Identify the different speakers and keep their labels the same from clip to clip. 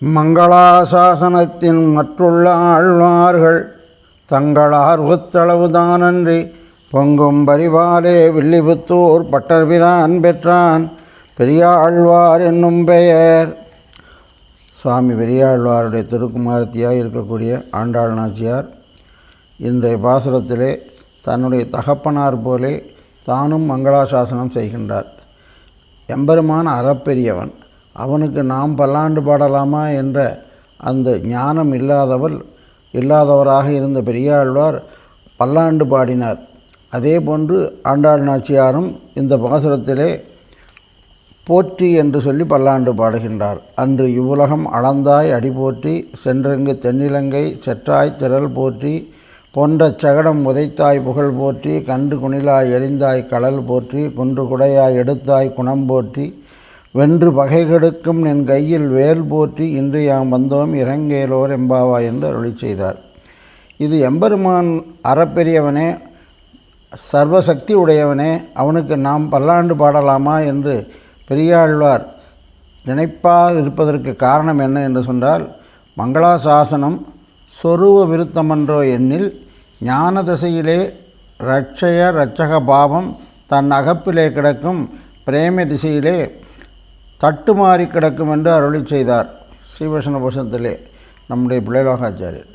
Speaker 1: மங்களாசாசனத்தின் மற்றுள்ள ஆழ்வார்கள் தங்களார்வத்தளவுதானன்றி பொங்கும் பரிவாலே வில்லிபுத்தூர் பட்டர்பிரான் பெற்றான் பெரியாழ்வார் என்னும் பெயர். சுவாமி பெரியாழ்வாருடைய திருக்குமாரத்தியாக இருக்கக்கூடிய ஆண்டாள் நாச்சியார் இன்றைய பாசுரத்திலே தன்னுடைய தகப்பனார் போலே தானும் மங்களாசாசனம் செய்கின்றார். எம்பெருமான அறப்பெரியவன், அவனுக்கு நாம் பல்லாண்டு பாடலாமா என்ற அந்த ஞானம் இல்லாதவராக இருந்த பெரியாழ்வார் பல்லாண்டு பாடினார். அதே போன்று ஆண்டாள் நாச்சியாரும் இந்த பாசுரத்திலே போற்றி என்று சொல்லி பல்லாண்டு பாடுகின்றார். அன்று இவ்வுலகம் அளந்தாய் அடி போற்றி, சென்றங்கு தென்னிலங்கை செற்றாய் திரள் போற்றி, பொன்ற சகடம் உதைத்தாய் புகழ் போற்றி, கன்று குணிலாய் எரிந்தாய் கடல் போற்றி, குன்று குடையாய் எடுத்தாய் குணம் போற்றி, வென்று பகை கெடுக்கும் என் கையில் வேல் போற்றி, இன்று யாம் வந்தோம் இறங்கேலோர் எம்பாவாய் என்று அருளி செய்தார். இது எம்பெருமான் அறப்பெரியவனே, சர்வசக்தி உடையவனே, அவனுக்கு நாம் பல்லாண்டு பாடலாமா என்று பெரியாழ்வார் நினைப்பாக இருப்பதற்கு காரணம் என்ன என்று சொன்னால், மங்களாசாசனம் சொருவ விருத்தமன்றோ எண்ணில் ஞான திசையிலே இரட்சக பாவம் தன் அகப்பிலே கிடக்கும் பிரேம திசையிலே தட்டுமாறி கிடக்கும் என்று அருளி செய்தார். ஸ்ரீவசன புஷத்திலே நம்முடைய பிள்ளைலோகாச்சாரியர்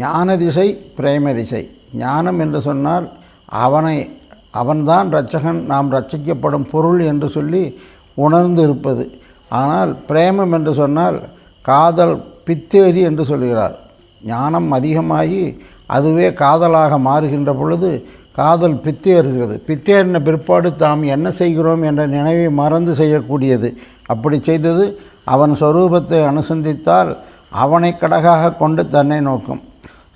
Speaker 1: ஞான திசை பிரேம திசை. ஞானம் என்று சொன்னால் அவன்தான் இரட்சகன், நாம் ரட்சிக்கப்படும் பொருள் என்று சொல்லி உணர்ந்து இருப்பது. ஆனால் பிரேமம் என்று சொன்னால் காதல் பித்தேரி என்று சொல்கிறார். ஞானம் அதிகமாகி அதுவே காதலாக மாறுகின்ற பொழுது காதல் பித்தேறுகிறது. பித்தேறின பிற்பாடு தாம் என்ன செய்கிறோம் என்ற நினைவை மறந்து செய்யக்கூடியது. அப்படி செய்தது அவன் சொரூபத்தை அனுசந்தித்தால் அவனை கடகாக கொண்டு தன்னை நோக்கும்,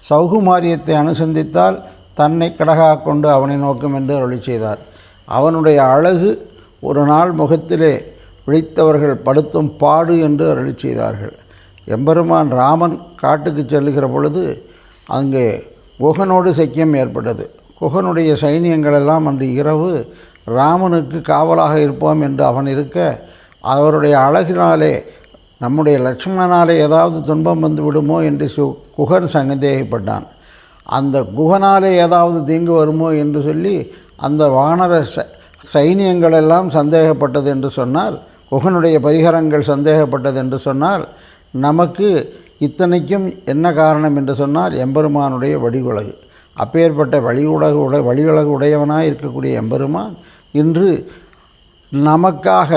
Speaker 1: சௌகுமாரியத்தை அனுசந்தித்தால் தன்னை கடகாக கொண்டு அவனை நோக்கும் என்று அருளி செய்தார். அவனுடைய அழகு ஒரு நாள் முகத்திலே விழித்தவர்கள் படுத்தும் பாடு என்று அருளி செய்தார்கள். எம்பெருமான் ராமன் காட்டுக்கு செல்லுகிற பொழுது அங்கே குகனோடு சக்கியம் ஏற்பட்டது. குகனுடைய சைனியங்களெல்லாம் அன்று இரவு ராமனுக்கு காவலாக இருப்போம் என்று அவன் இருக்க, அவருடைய அழகினாலே நம்முடைய லக்ஷ்மணனாலே ஏதாவது துன்பம் வந்து விடுமோ என்று குகன் சந்தேகப்பட்டான். அந்த குகனாலே ஏதாவது தீங்கு வருமோ என்று சொல்லி அந்த வானர சைனியங்களெல்லாம் சந்தேகப்பட்டது என்று சொன்னால், குகனுடைய பரிகரங்கள் சந்தேகப்பட்டது என்று சொன்னால், நமக்கு இத்தனைக்கும் என்ன காரணம் என்று சொன்னால் எம்பெருமானுடைய வடிவுலகு. அப்பேற்பட்ட வழியுலகு உடையவனாக இருக்கக்கூடிய எம்பெருமான் இன்று நமக்காக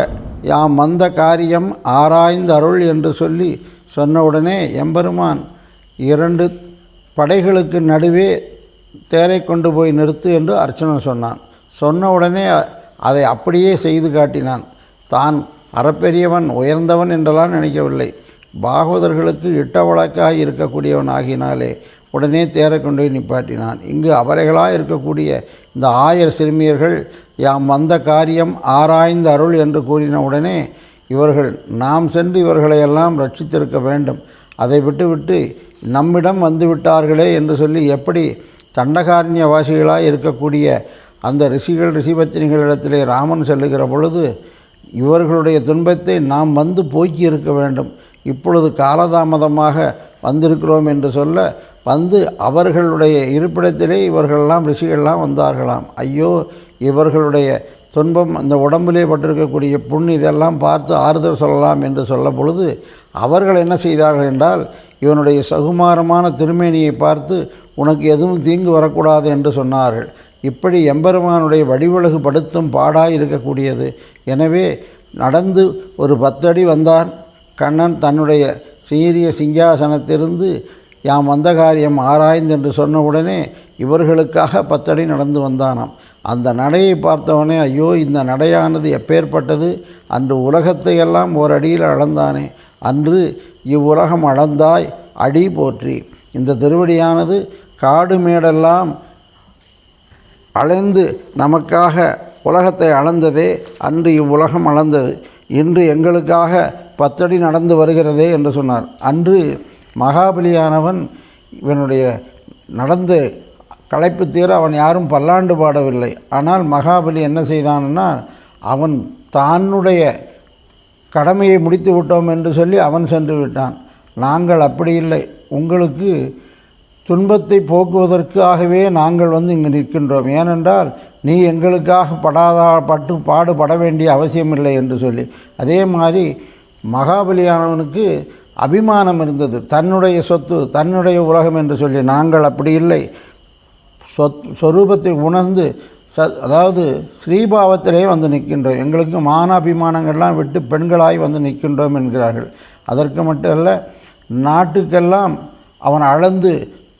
Speaker 1: யாம் வந்த காரியம் ஆராய்ந்து அருள் என்று சொல்லி சொன்னவுடனே எம்பெருமான் 2 படைகளுக்கு நடுவே தேரை கொண்டு போய் நிறுத்து என்று அர்ச்சனை சொன்னான். சொன்ன உடனே அதை அப்படியே செய்து காட்டினான். தான் அறப்பெரியவன் உயர்ந்தவன் என்றெல்லாம் நினைக்கவில்லை. பாகவதர்களுக்கு இட்ட வழக்காக இருக்கக்கூடியவன் ஆகினாலே உடனே தேரை கொண்டு போய் நிப்பாட்டினான். இங்கு அவரைகளாக இருக்கக்கூடிய இந்த 1000 சிறுமியர்கள் யாம் வந்த காரியம் ஆராய்ந்து அருள் என்று கூறின உடனே இவர்கள் நாம் சென்று இவர்களையெல்லாம் ரட்சித்திருக்க வேண்டும், அதை விட்டுவிட்டு நம்மிடம் வந்து விட்டார்களே என்று சொல்லி எப்படி தண்டகாரண்யவாசிகளாக இருக்கக்கூடிய அந்த ரிஷிபத்தினிகளிடத்திலே ராமன் செல்லுகிற பொழுது இவர்களுடைய துன்பத்தை நாம் வந்து போக்கி இருக்க வேண்டும், இப்பொழுது காலதாமதமாக வந்திருக்கிறோம் என்று சொல்ல வந்து அவர்களுடைய இருப்பிடத்திலே இவர்களெல்லாம் ரிஷிகள்லாம் வந்தார்களாம். ஐயோ, இவர்களுடைய துன்பம் அந்த உடம்பிலே பட்டிருக்கக்கூடிய புண் இதெல்லாம் பார்த்து ஆறுதல் சொல்லலாம் என்று சொல்ல பொழுது அவர்கள் என்ன செய்தார்கள் என்றால், இவனுடைய சகுமாரமான திருமேனியை பார்த்து உனக்கு எதுவும் தீங்கு வரக்கூடாது என்று சொன்னார்கள். இப்படி எம்பெருமானுடைய வடிவழகு படுத்தும் பாடாய் இருக்கக்கூடியது. எனவே நடந்து ஒரு 10 அடி வந்தான் கண்ணன். தன்னுடைய சீரிய சிங்காசனத்திலிருந்து யாம் வந்த காரியம் ஆராய்ந்து என்று சொன்ன உடனே இவர்களுக்காக 10 அடி நடந்து வந்தானாம். அந்த நடையை பார்த்தவனே, ஐயோ, இந்த நடையானது எப்பேற்பட்டது, அன்று உலகத்தை எல்லாம் ஒரு அடியில் அளந்தானே, அன்று இவ்வுலகம் அளந்தாய் அடி போற்றி. இந்த திருவடியானது காடு மேடெல்லாம் அளந்து நமக்காக உலகத்தை அளந்ததே, அன்று இவ்வுலகம் அளந்தது, இன்று எங்களுக்காக 10 அடி நடந்து வருகிறதே என்று சொன்னார். அன்று மகாபலியானவன் இவனுடைய நடந்து களைப்பு தீர அவன் யாரும் பல்லாண்டு பாடவில்லை. ஆனால் மகாபலி என்ன செய்தான்னா, அவன் தன்னுடைய கடமையை முடித்து விட்டோம் என்று சொல்லி அவன் சென்று விட்டான். நாங்கள் அப்படி இல்லை, உங்களுக்கு துன்பத்தை போக்குவதற்காகவே நாங்கள் இங்கு நிற்கின்றோம். ஏனென்றால் நீ எங்களுக்காக பாடுபட வேண்டிய அவசியமில்லை என்று சொல்லி. அதே மாதிரி மகாபலியானவனுக்கு அபிமானம் இருந்தது, தன்னுடைய சொத்து தன்னுடைய உலகம் என்று சொல்லி. நாங்கள் அப்படி இல்லை, சொரூபத்தை உணர்ந்து அதாவது ஸ்ரீபாவத்திலே நிற்கின்றோம். எங்களுக்கு மான அபிமானங்கள்லாம் விட்டு பெண்களாய் நிற்கின்றோம் என்கிறார்கள். அதற்கு மட்டும் அல்ல, நாட்டுக்கெல்லாம் அவன் அளந்து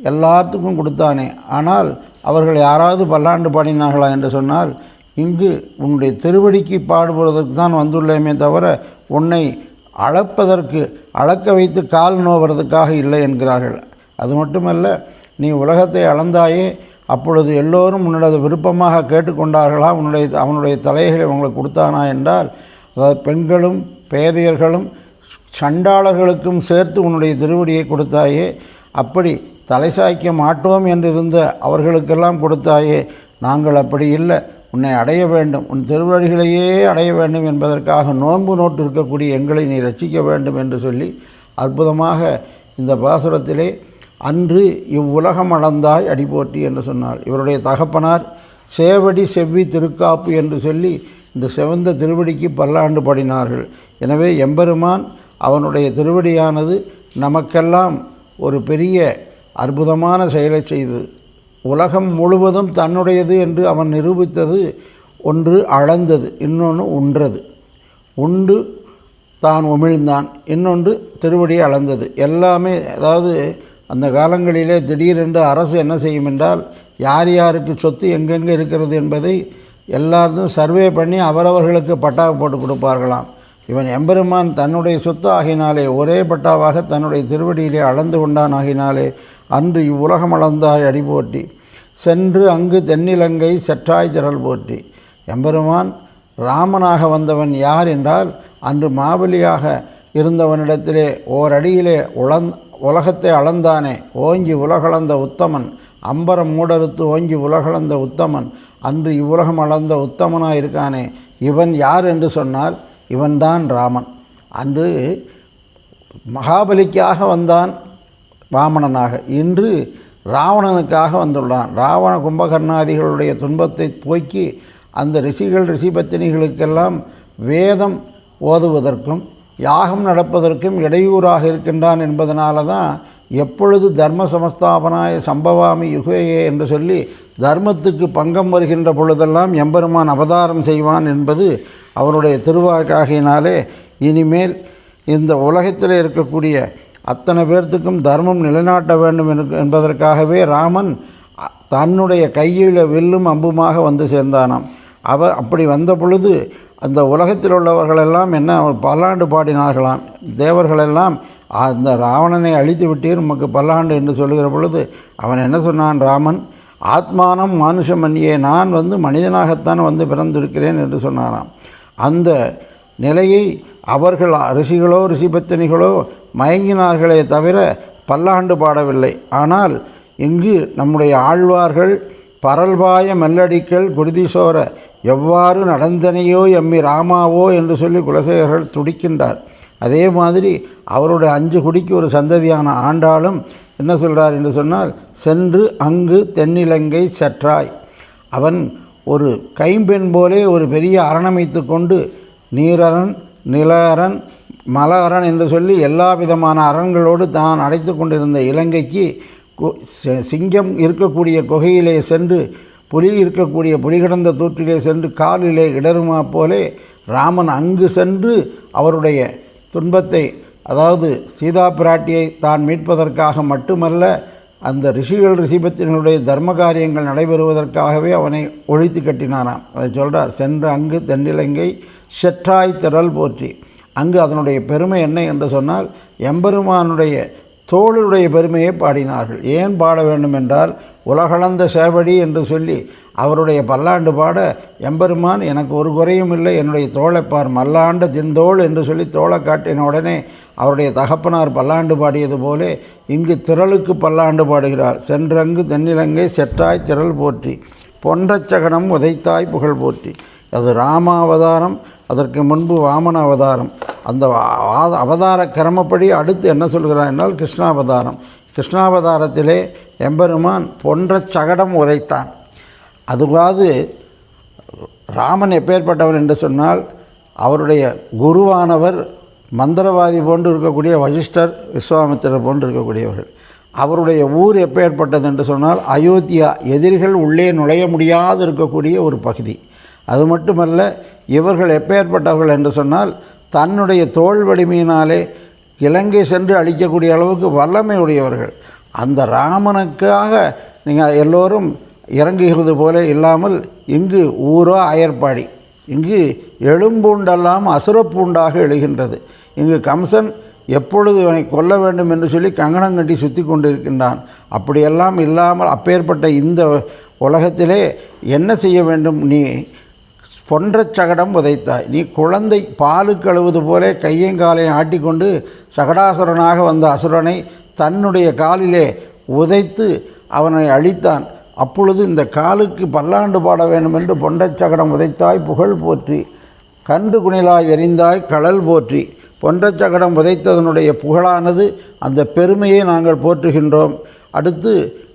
Speaker 1: எல்லாத்துக்கும் கொடுத்தானே. ஆனால் அவர்கள் யாராவது பல்லாண்டு பாடினார்களா என்று சொன்னால், இங்கு உன்னுடைய திருவடிக்கு பாடுபடுவதற்கு தான் வந்துள்ளேமே தவிர உன்னை அளக்க வைத்து கால் நோவறதுக்காக இல்லை என்கிறார்கள். அது மட்டுமல்ல, நீ உலகத்தை அளந்தாயே, அப்பொழுது எல்லோரும் உன்னுடைய விருப்பமாக கேட்டுக்கொண்டார்களா? அவனுடைய தலைகளை உங்களுக்கு கொடுத்தானா என்றால், அதாவது பெண்களும் பேதையர்களும் சண்டாளர்களுக்கும் சேர்த்து உன்னுடைய திருவடியை கொடுத்தாயே. அப்படி தலை சாய்க்க மாட்டோம் என்றிருந்த அவர்களுக்கெல்லாம் கொடுத்தாயே. நாங்கள் அப்படி இல்லை, உன்னை அடைய வேண்டும், உன் திருவடிகளையே அடைய வேண்டும் என்பதற்காக நோன்பு நோட்டு இருக்கக்கூடிய எங்களை நீ ரட்சிக்க வேண்டும் என்று சொல்லி அற்புதமாக இந்த பாசுரத்திலே அன்று இவ்வுலகம் அளந்தாய் அடி போற்றி என்று சொன்னார். இவருடைய தகப்பனார் சேவடி செவ்வி திருக்காப்பு என்று சொல்லி இந்த செவந்த திருவடிக்கு பல்லாண்டு பாடினார்கள். எனவே எம்பெருமான் அவனுடைய திருவடியானது நமக்கெல்லாம் ஒரு பெரிய அற்புதமான செயலை செய்து உலகம் முழுவதும் தன்னுடையது என்று அவன் நிரூபித்தது. ஒன்று அளந்தது, இன்னொன்று உன்றது. உண்டு தான் உமிழ்ந்தான், இன்னொன்று திருவடியை அளந்தது. எல்லாமே அதாவது அந்த காலங்களிலே திடீரென்று அரசு என்ன செய்யும் என்றால், யார் யாருக்கு சொத்து எங்கெங்கே இருக்கிறது என்பதை எல்லாரும் சர்வே பண்ணி அவரவர்களுக்கு பட்டா போட்டு கொடுப்பார்களாம். இவன் எம்பெருமான் தன்னுடைய சொத்து ஆகினாலே ஒரே பட்டாவாக தன்னுடைய திருவடியிலே அளந்து கொண்டான் ஆகினாலே அன்று இவ்வுலகம் அளந்தாய் அடி போற்றி சென்று அங்கு தென்னிலங்கை செற்றாய் திரள் போற்றி. எம்பெருமான் ராமனாக வந்தவன் யார் என்றால், அன்று மாபலியாக இருந்தவனிடத்திலே ஓரடியிலே உலகத்தை அளந்தானே, ஓங்கி உலகளந்த உத்தமன், அம்பரம் மூடறுத்து ஓங்கி உலகளந்த உத்தமன், அன்று இவ்வுலகம் அளந்த உத்தமனாக இருக்கானே, இவன் யார் என்று சொன்னால் இவன்தான் ராமன். அன்று மகாபலிக்காக வந்தான் வாமனனாக, இன்று ராவணனுக்காக வந்துள்ளான். ராவண கும்பகர்ணாதிகளுடைய துன்பத்தை போக்கி அந்த ரிஷிபத்தினிகளுக்கெல்லாம் வேதம் ஓதுவதற்கும் யாகம் நடப்பதற்கும் இடையூறாக இருக்கின்றான் என்பதனால தான் எப்பொழுது தர்ம சமஸ்தாபனாய சம்பவாமி யுகேயே என்று சொல்லி தர்மத்துக்கு பங்கம் வருகின்ற பொழுதெல்லாம் எம்பெருமான் அவதாரம் செய்வான் என்பது அவருடைய திருவாக்காகினாலே, இனிமேல் இந்த உலகத்தில் இருக்கக்கூடிய அத்தனை பேர்த்துக்கும் தர்மம் நிலைநாட்ட வேண்டும் என்பதற்காகவே ராமன் தன்னுடைய கையில் வில்லும் அம்புமாக சேர்ந்தானாம். அப்படி வந்த பொழுது அந்த உலகத்தில் உள்ளவர்களெல்லாம் என்ன பல்லாண்டு பாடினார்களாம். தேவர்களெல்லாம் அந்த ராவணனை அழித்து விட்டீர், நமக்கு பல்லாண்டு என்று சொல்லுகிற பொழுது அவன் என்ன சொன்னான்? ராமன் ஆத்மானம் மானுஷம் மன்னியே, நான் மனிதனாகத்தான் பிறந்திருக்கிறேன் என்று சொன்னாராம். அந்த நிலையை அவர்கள் ரிஷிகளோ ரிஷிபத்தினிகளோ மயங்கினார்களே தவிர பல்லாண்டு பாடவில்லை. ஆனால் இங்கு நம்முடைய ஆழ்வார்கள் பரல்வாய மெல்லடிக்கல் குருதிசோர எவ்வாறு நடந்தனையோ எம்மி ராமாவோ என்று சொல்லி குலசேகர்கள் துடிக்கின்றார். அதே மாதிரி அவருடைய 5 குடிக்கு ஒரு சந்ததியான ஆண்டாளும் என்ன சொல்கிறார் என்று சொன்னால், சென்று அங்கு தென்னிலங்கை செற்றாய். அவன் ஒரு கைம்பெண் போலே ஒரு பெரிய அரணமைத்து கொண்டு நீரரண் நிலஅரண் மல அரண் என்று சொல்லி எல்லா விதமான அரண்களோடு தான் அடைத்து கொண்டிருந்த இலங்கைக்கு சிங்கம் இருக்கக்கூடிய குகையிலே சென்று, புலி இருக்கக்கூடிய புலிகிடந்த தூற்றிலே சென்று காலிலே இடருமா போலே ராமன் அங்கு சென்று அவருடைய துன்பத்தை, அதாவது சீதா பிராட்டியை தான் மீட்பதற்காக மட்டுமல்ல, அந்த ரிஷிபத்தினுடைய தர்ம காரியங்கள் நடைபெறுவதற்காகவே அவனை ஒழித்து கட்டினானாம். அதை சொல்கிறார், சென்று அங்கு தென்னிலங்கை செற்றாய் திரள் போற்றி. அங்கு அதனுடைய பெருமை என்ன என்று சொன்னால், எம்பெருமானுடைய தோளுடைய பெருமையை பாடினார்கள். ஏன் பாட வேண்டும் என்றால், உலகளந்த சேவடி என்று சொல்லி அவருடைய பல்லாண்டு பாட, எம்பெருமான் எனக்கு ஒரு குறையும் இல்லை, என்னுடைய தோளைப்பார் மல்லாண்ட திந்தோள் என்று சொல்லி தோளை காட்டின உடனே அவருடைய தகப்பனார் பல்லாண்டு பாடியது போலே இங்கு திரளுக்கு பல்லாண்டு பாடுகிறார். சென்றங்கு தென்னிலங்கை செற்றாய் திரள் போற்றி, பொன்றச்சகனம் உதைத்தாய் புகழ் போற்றி. அது ராமாவதாரம், அதற்கு முன்பு வாமன அவதாரம். அந்த அவதார கிரமப்படி அடுத்து என்ன சொல்கிறார் என்றால் கிருஷ்ணாவதாரம். கிருஷ்ணாவதாரத்திலே எம்பெருமான் பொன்ற சகடம் உதைத்தான். அதுவாது ராமன் எப்பேற்பட்டவர் என்று சொன்னால், அவருடைய குருவானவர் மந்திரவாதி போன்று இருக்கக்கூடிய வசிஷ்டர், விஸ்வாமித்திரர் போன்று இருக்கக்கூடியவர்கள். அவருடைய ஊர் எப்பேற்பட்டது என்று சொன்னால் அயோத்தியா, எதிரிகள் உள்ளே நுழைய முடியாது இருக்கக்கூடிய ஒரு பகுதி. அது மட்டுமல்ல, இவர்கள் எப்பேற்பட்டவர்கள் என்று சொன்னால் தன்னுடைய தோள் வலிமையினாலே இலங்கை சென்று அழிக்கக்கூடிய அளவுக்கு வல்லமை உடையவர்கள். அந்த ராமனுக்காக நீங்கள் எல்லோரும் இறங்குகிறது போல இல்லாமல் இங்கு ஊரோ அயற்பாடி, இங்கு எழும்பூண்டெல்லாம் அசுரப்பூண்டாக எழுகின்றது. இங்கு கம்சன் எப்பொழுது இவனை கொல்ல வேண்டும் என்று சொல்லி கங்கணம் கட்டி சுற்றி கொண்டிருக்கின்றான். அப்படியெல்லாம் இல்லாமல் அப்பேற்பட்ட இந்த உலகத்திலே என்ன செய்ய வேண்டும்? நீ பொன்ற சகடம் உதைத்தாய். நீ குழந்தை பாலுக்கு அழுவது போல கையங்காலையும் ஆட்டிக்கொண்டு சகடாசுரனாக வந்த அசுரனை தன்னுடைய காலிலே உதைத்து அவனை அழித்தான். அப்பொழுது இந்த காலுக்கு பல்லாண்டு பாட வேண்டும் என்று பொன்றச் சகடம் உதைத்தாய் புகழ் போற்றி, கன்று குணிலாய் எறிந்தாய் கழல் போற்றி. பொன்றச் சகடம் உதைத்ததனுடைய புகழானது, அந்த பெருமையை நாங்கள் போற்றுகின்றோம். அடுத்து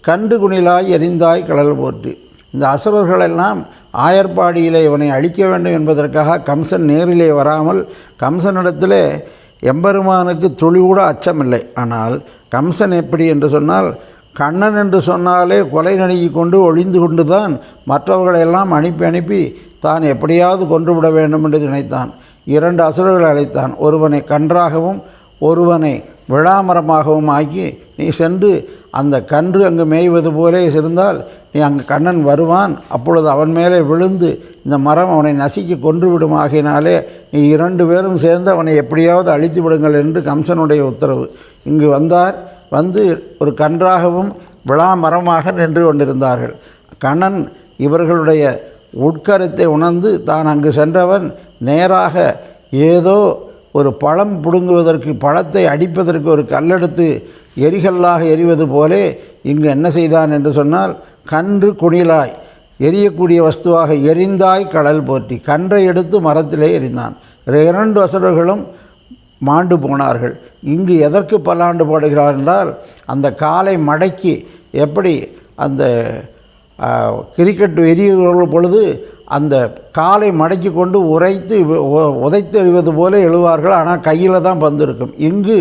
Speaker 1: கன்று குணிலாய் எறிந்தாய் கழல் போற்றி. இந்த அசுரர்களெல்லாம் ஆயர்பாடியிலே இவனை அழிக்க வேண்டும் என்பதற்காக கம்சன் நேரிலே வராமல், கம்சனிடத்திலே எம்பெருமானுக்கு துளிகூட அச்சமில்லை. ஆனால் கம்சன் எப்படி என்று சொன்னால், கண்ணன் என்று சொன்னாலே கொலை நடுங்கி கொண்டு ஒளிந்து கொண்டு தான் மற்றவர்களெல்லாம் அனுப்பி தான் எப்படியாவது கொன்றுவிட வேண்டும் என்று நினைத்தான். 2 அசுரர்களை அழைத்தான். ஒருவனை கன்றாகவும் ஒருவனை விழாமரமாகவும் ஆக்கி, நீ சென்று அந்த கன்று அங்கு மேய்வது போலே இருந்தால் நீ அங்கு கண்ணன் வருவான், அப்பொழுது அவன் மேலே விழுந்து இந்த மரம் அவனை நசுக்கி கொன்று விடும். ஆகினாலே நீ 2 பேரும் சேர்ந்து அவனை எப்படியாவது அழித்து விடுங்கள் என்று கம்சனுடைய உத்தரவு. இங்கு வந்தார். வந்து ஒரு கன்றாகவும் விழா மரமாக நின்று கொண்டிருந்தார்கள். கண்ணன் இவர்களுடைய உட்கருத்தை உணர்ந்து தான் அங்கு சென்றவன் நேராக ஏதோ ஒரு பழம் பிடுங்குவதற்கு, பழத்தை அடிப்பதற்கு ஒரு கல்லெடுத்து எரிகல்லாக எரிவது போலே இங்கு என்ன செய்தான் என்று சொன்னால், கன்று குணிலாய் எரியக்கூடிய வஸ்துவாக எரிந்தாய் கடல் போற்றி, கன்றை எடுத்து மரத்திலே எரிந்தான். 2 அசுரர்களும் மாண்டு போனார்கள். இங்கு எதற்கு பல்லாண்டு போடுகிறார் என்றால், அந்த காலை மடக்கி எப்படி அந்த கிரிக்கெட் எரிகிற பொழுது அந்த காலை மடக்கி கொண்டு உதைத்து எறிவது போல எழுவார்கள். ஆனால் கையில் தான் பந்து இருக்கும். இங்கு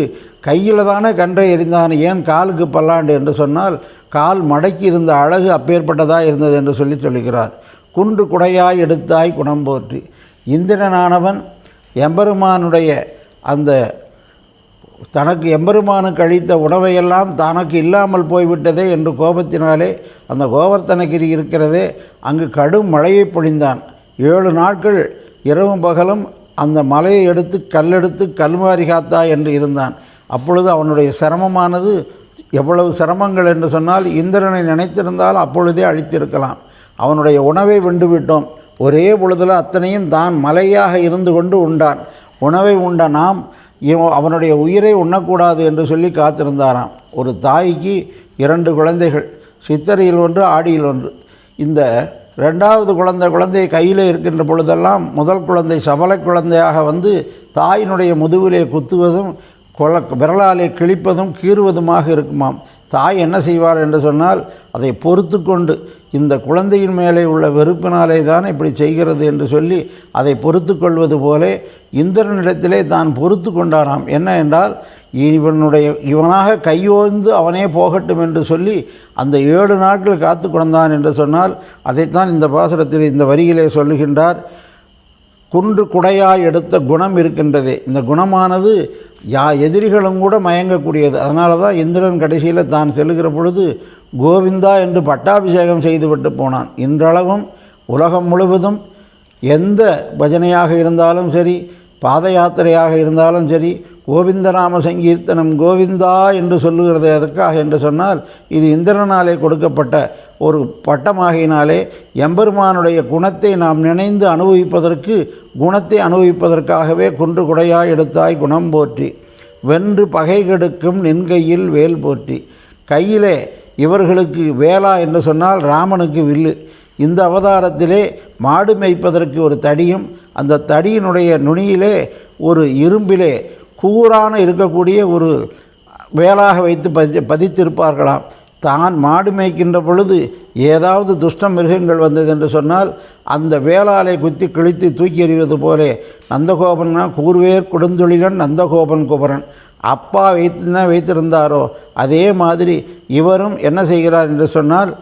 Speaker 1: கையில் தானே கன்றை எறிந்தான், ஏன் காலுக்கு பல்லாண்டு என்று சொன்னால், கால் மடக்கி இருந்த அழகு அப்பேற்பட்டதாக இருந்தது என்று சொல்லுகிறார். குன்று குடையாய் எடுத்தாய் குணம் போற்றி. இந்திரனானவன் எம்பெருமானுடைய அந்த தனக்கு எம்பெருமானுக்கு அளித்த உணவையெல்லாம் தனக்கு இல்லாமல் போய்விட்டதே என்று கோபத்தினாலே, அந்த கோவர்த்தனகிரி இருக்கிறதே அங்கு கடும் மழையை பொழிந்தான். 7 நாட்கள் இரவும் பகலும் அந்த மலையை எடுத்து கல்லெடுத்து கல்மாரி காத்தா என்று இருந்தான். அப்பொழுது அவனுடைய சிரமமானது எவ்வளவு சிரமங்கள் என்று சொன்னால், இந்திரனை நினைத்திருந்தால் அப்பொழுதே அழித்திருக்கலாம். அவனுடைய உணவை வெண்டுவிட்டோம். ஒரே பொழுதில் அத்தனையும் தான் மலையாக இருந்து கொண்டு உண்டான். உணவை உண்ட நாம் அவனுடைய உயிரை உண்ணக்கூடாது என்று சொல்லி காத்திருந்தாராம். ஒரு தாய்க்கு 2 குழந்தைகள், சித்திரையில் 1 ஆடியில் 1. இந்த 2வது குழந்தை கையில் இருக்கின்ற பொழுதெல்லாம் முதல் குழந்தை சபல குழந்தையாக வந்து தாயினுடைய முதுகிலே குத்துவதும் விரலாலே கிழிப்பதும் கீறுவதுமாக இருக்குமாம். தாய் என்ன செய்வார் என்று சொன்னால், அதை பொறுத்து கொண்டு, இந்த குழந்தையின் மேலே உள்ள வெறுப்பினாலே தான் இப்படி செய்கிறது என்று சொல்லி அதை பொறுத்து கொள்வது போல இந்திரனிடத்திலே தான் பொறுத்து கொண்டாராம். என்ன என்றால், இவனாக கையோய்ந்து அவனே போகட்டும் என்று சொல்லி அந்த 7 நாட்கள் காத்து கொண்டான் என்று சொன்னால், அதைத்தான் இந்த பாசுரத்தில் இந்த வரியிலே சொல்லுகின்றார். குன்று குடையாய் எடுத்த குணம் இருக்கின்றதே, இந்த குணமானது எதிரிகளும் கூட மயங்கக்கூடியது. அதனால தான் இந்திரன் கடைசியில் தான் செல்லுகிற பொழுது கோவிந்தா என்று பட்டாபிஷேகம் செய்துவிட்டு போனான். இன்றளவும் உலகம் முழுவதும் எந்த பஜனையாக இருந்தாலும் சரி, பாத யாத்திரையாக இருந்தாலும் சரி, கோவிந்தநாம சங்கீர்த்தனம் கோவிந்தா என்று சொல்லுகிறது. எதற்காக என்று சொன்னால், இது இந்திரனாலே கொடுக்கப்பட்ட ஒரு பட்டமாகினாலே எம்பெருமானுடைய குணத்தை நாம் நினைந்து அனுபவிப்பதற்கு, குணத்தை அனுபவிப்பதற்காகவே குன்று குடையாய் எடுத்தாய் குணம் போற்றி, வென்று பகை கெடுக்கும் நின்கையில் வேல் போற்றி. கையிலே இவர்களுக்கு வேலா என்று சொன்னால் ராமனுக்கு வில்லு. இந்த அவதாரத்திலே மாடு மேய்ப்பதற்கு ஒரு தடியும், அந்த தடியினுடைய நுனியிலே ஒரு இரும்பிலே கூரான இருக்கக்கூடிய ஒரு வேலாக வைத்து பதித்திருப்பார்களாம். தான் மாடு மேய்க்கின்ற பொழுது ஏதாவது துஷ்ட மிருகங்கள் வந்தது என்று சொன்னால் அந்த வேளாலை குத்தி கிழித்து தூக்கி எறிவது போலே நந்தகோபன்னா கூர்வேர் கொடுந்தொழிலன் நந்தகோபன் குபரன் அப்பா வைத்திருந்தாரோ அதே மாதிரி இவரும் என்ன செய்கிறார் என்று சொன்னால்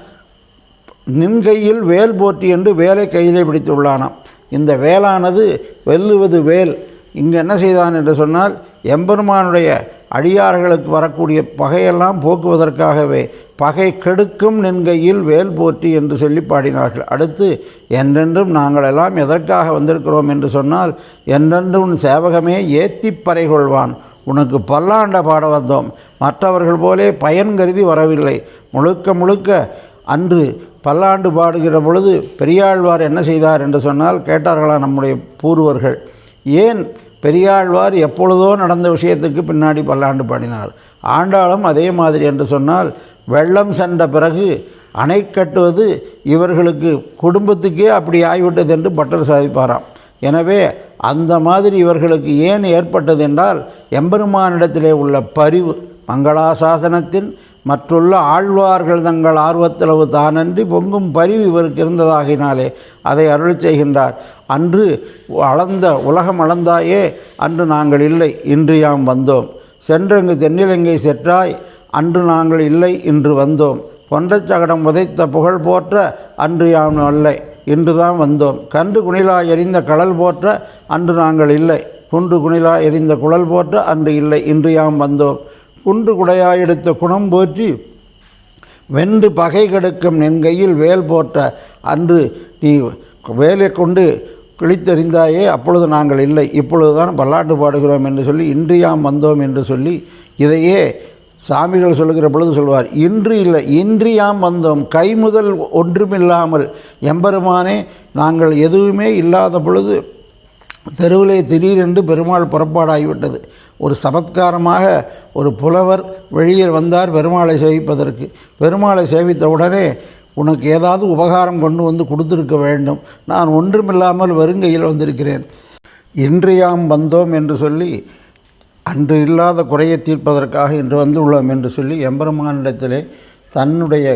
Speaker 1: நின் கையில் வேல் போற்றி என்று வேலை கையிலே பிடித்துள்ளானாம். இந்த வேலானது வெல்லுவது வேல். இங்கு என்ன செய்தான் என்று சொன்னால் எம்பெருமானுடைய அடியார்களுக்கு வரக்கூடிய பகையெல்லாம் போக்குவதற்காகவே பகை கெடுக்கும் நின்கையில் வேல் போற்றி என்று சொல்லி பாடினார்கள். அடுத்து என்றென்றும் நாங்கள் எல்லாம் எதற்காக வந்திருக்கிறோம் என்று சொன்னால் என்றென்றும் சேவகமே ஏத்தி பறை கொள்வான் உனக்கு பல்லாண்ட பாட வந்தோம். மற்றவர்கள் போலே பயன் கருதி வரவில்லை. முழுக்க அன்று பல்லாண்டு பாடுகிற பொழுது பெரியாழ்வார் என்ன செய்தார் என்று சொன்னால் கேட்டார்களா நம்முடைய பூர்வர்கள், ஏன் பெரியாழ்வார் எப்பொழுதோ நடந்த விஷயத்துக்கு பின்னாடி பல்லாண்டு பாடினார்? ஆண்டாளும் அதே மாதிரி என்று சொன்னால் வெள்ளம் சென்ற பிறகு அணை கட்டுவது இவர்களுக்கு குடும்பத்துக்கே அப்படி ஆகிவிட்டது என்று பட்டர் சாதிப்பாராம். எனவே அந்த மாதிரி இவர்களுக்கு ஏன் ஏற்பட்டது என்றால் எம்பெருமானிடத்திலே உள்ள பரிவு மங்களாசாசனத்தின் மற்றுள்ள ஆழ்வார்கள் தங்கள் ஆர்வத்தளவு தானன்றி பொங்கும் பரிவு இவருக்கு இருந்ததாகினாலே அதை அருள் செய்கின்றார். அன்று உலகம் அளந்தாயே அன்று நாங்கள் இல்லை இன்று யாம் வந்தோம். சென்றங்கு தென்னிலங்கை செற்றாய் அன்று நாங்கள் இல்லை இன்று வந்தோம். பொன்றச்சகடம் உதைத்த புகழ் போற்ற அன்று யாம் இல்லை இன்று தான் வந்தோம். கன்று குணிலாய் எறிந்த கடல் போற்ற அன்று நாங்கள் இல்லை. குன்று குணிலாய் எறிந்த குழல் போற்ற அன்று இல்லை இன்று யாம் வந்தோம். குன்று குடையாய் எடுத்த குணம் போற்றி வென்று பகை கெடுக்கும் நின் கையில் வேல் போற்ற அன்று நீ வேலை கொண்டு கிழித்தெறிந்தாயே அப்பொழுது நாங்கள் இல்லை இப்பொழுது தான் பல்லாண்டு பாடுகிறோம் என்று சொல்லி இன்று யாம் வந்தோம் என்று சொல்லி இதையே சாமிகள் சொல்லுகிற பொழுது சொல்வார், இன்று இல்லை இன்று யாம் வந்தோம். கைமுதல் ஒன்றுமில்லாமல் எம்பெருமானே நாங்கள் எதுவுமே இல்லாத பொழுது தெருவிலே திடீரென்று பெருமாள் புறப்பாடாகிவிட்டது. ஒரு சமத்காரமாக ஒரு புலவர் வெளியே வந்தார் பெருமாளை சேவிப்பதற்கு. பெருமாளை சேவித்த உடனே உனக்கு ஏதாவது உபகாரம் கொண்டு வந்து கொடுத்துருக்க வேண்டும், நான் ஒன்றுமில்லாமல் வெறுங்கையில் வந்திருக்கிறேன், இன்று யாம் வந்தோம் என்று சொல்லி அன்று இல்லாத குறையை தீர்ப்பதற்காக இன்று வந்துள்ளோம் என்று சொல்லி எம்பெருமானிடத்திலே தன்னுடைய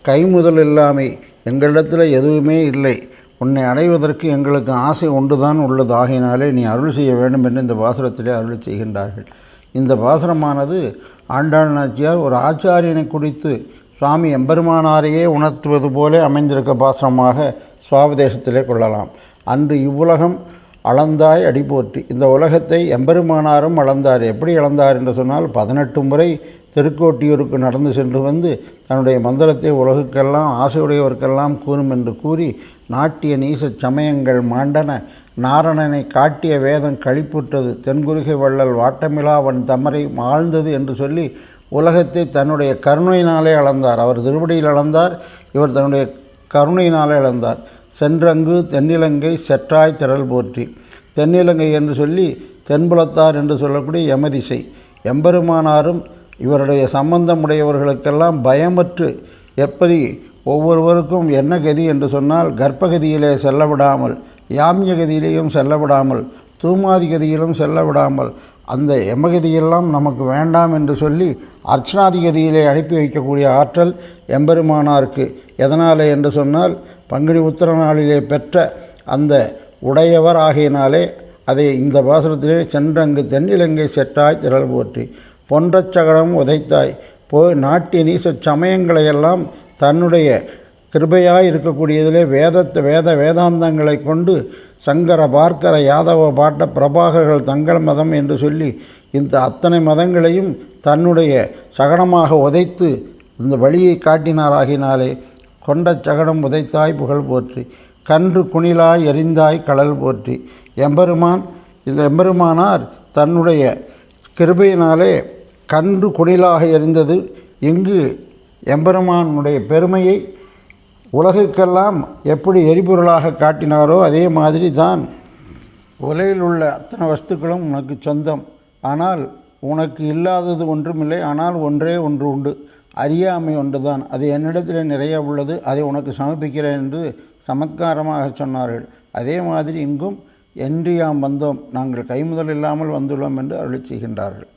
Speaker 1: கைமுதல் இல்லாமை எங்களிடத்தில் எதுவுமே இல்லை, உன்னை அடைவதற்கு எங்களுக்கு ஆசை ஒன்றுதான் உள்ளது, ஆகையினாலே நீ அருள் செய்ய வேண்டும் என்று இந்த பாசுரத்திலே அருள் செய்கின்றார்கள். இந்த பாசுரமானது ஆண்டாள் நாச்சியார் ஒரு ஆச்சாரியனை குறித்து சுவாமி எம்பெருமானாரையே உணர்த்துவது போல அமைந்திருக்க பாசுரமாக சுவாபதேசத்திலே கொள்ளலாம். அன்று இவ்வுலகம் அளந்தாய் அடி போற்றி. இந்த உலகத்தை எம்பெருமானாரும் அளந்தார். எப்படி அளந்தார் என்று சொன்னால் 18 முறை திருக்கோட்டியூருக்கு நடந்து சென்று வந்து தன்னுடைய மந்திரத்தை உலகுக்கெல்லாம் ஆசையுடையவர்க்கெல்லாம் கூறும் என்று கூறி நாட்டிய நீச சமயங்கள் மாண்டன, நாரணனை காட்டிய வேதம் கழிப்புற்றது, தென்குருகை வள்ளல் வாட்டமிலாவன் தமரை ஆழ்ந்தது என்று சொல்லி உலகத்தை தன்னுடைய கருணையினாலே அளந்தார். அவர் திருவடியில் அளந்தார், இவர் தன்னுடைய கருணையினாலே அளந்தார். சென்றங்கு தென்னிலங்கை செற்றாய் திரள் போற்றி. தென்னிலங்கை என்று சொல்லி தென்புலத்தார் என்று சொல்லக்கூடிய யமதிசை. எம்பெருமானாரும் இவருடைய சம்பந்தமுடையவர்களுக்கெல்லாம் பயமற்று எப்படி ஒவ்வொருவருக்கும் என்ன கதி என்று சொன்னால் கர்ப்பகதியிலே செல்ல விடாமல், யாமிய கதியிலேயும் செல்ல விடாமல், தூமாதி கதியிலும் செல்ல விடாமல், அந்த யமகதியெல்லாம் நமக்கு வேண்டாம் என்று சொல்லி அர்ச்சனாதி கதியிலே அனுப்பி வைக்கக்கூடிய ஆற்றல் எம்பெருமானாருக்கு. எதனாலே என்று சொன்னால் பங்குனி உத்திர நாளிலே பெற்ற அந்த உடையவர் ஆகையினாலே அதை இந்த பாசுரத்திலே சென்றங்கு தென்னிலங்கை செற்றாய் திரள் போற்றி. பொன்றச்சகடம் உதைத்தாய் போய் நாட்டிய நீச சமயங்களையெல்லாம் தன்னுடைய கிருபையாய் இருக்கக்கூடியதிலே வேதாந்தங்களை கொண்டு சங்கர பார்க்கர யாதவ பாட்ட பிரபாகர்கள் தங்கள் மதம் என்று சொல்லி இந்த அத்தனை மதங்களையும் தன்னுடைய சகனமாக உதைத்து இந்த வழியை காட்டினாராகினாலே கொண்ட சகடம் உதைத்தாய் புகழ் போற்றி. கன்று குணிலாய் எறிந்தாய் கடல் போற்றி. எம்பெருமானார் தன்னுடைய கிருபையினாலே கன்று குணிலாக எறிந்தது. இங்கு எம்பெருமானுடைய பெருமையை உலகுக்கெல்லாம் எப்படி எரிபொருளாக காட்டினாரோ அதே மாதிரி தான் உலகில் உள்ள அத்தனை வஸ்துக்களும் உனக்கு சொந்தம், ஆனால் உனக்கு இல்லாதது ஒன்றுமில்லை, ஆனால் ஒன்றே ஒன்று உண்டு, அறியாமை ஒன்று தான், அது என்னிடத்தில் நிறைய உள்ளது, அதை உனக்கு சமர்ப்பிக்கிறேன் என்று சமத்காரமாக சொன்னார்கள். அதே மாதிரி இங்கும் என்று யாம் வந்தோம், நாங்கள் கைமுதல் இல்லாமல் வந்துள்ளோம் என்று அருளி செய்கின்றார்கள்.